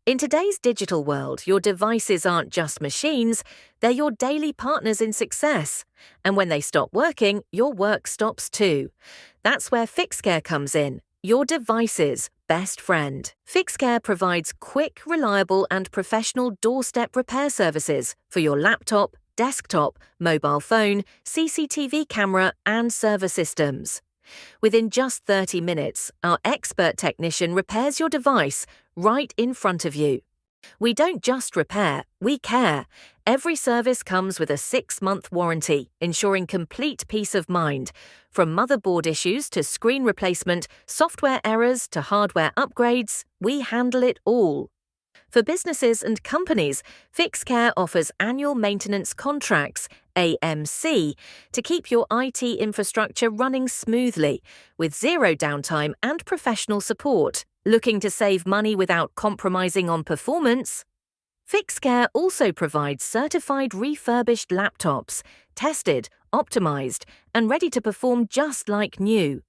In today's digital world, your devices aren't just machines, they're your daily partners in success. And when they stop working, your work stops too. That's where Phixcare comes in, your device's best friend. Phixcare provides quick, reliable, and professional doorstep repair services for your laptop, desktop, mobile phone, CCTV camera, and server systems. Within just 30 minutes, our expert technician repairs your device right in front of you. We don't just repair, we care. Every service comes with a 6-month warranty, ensuring complete peace of mind. From motherboard issues to screen replacement, software errors to hardware upgrades, we handle it all. For businesses and companies, Phixcare offers annual maintenance contracts, AMC, to keep your IT infrastructure running smoothly, with zero downtime and professional support. Looking to save money without compromising on performance? Phixcare also provides certified refurbished laptops, tested, optimized, and ready to perform just like new.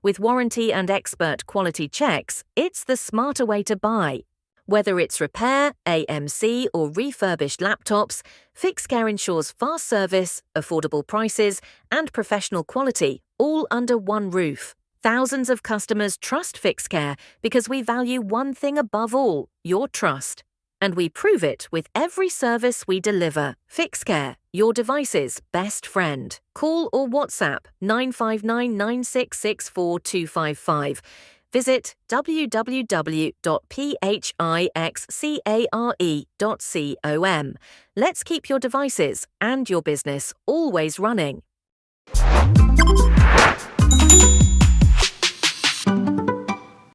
With warranty and expert quality checks, it's the smarter way to buy. Whether it's repair, AMC, or refurbished laptops, Phixcare ensures fast service, affordable prices, and professional quality, all under one roof. Thousands of customers trust Phixcare because we value one thing above all, your trust. And we prove it with every service we deliver. Phixcare, your device's best friend. Call or WhatsApp 959 9664 255. Visit www.phixcare.com. Let's keep your devices and your business always running.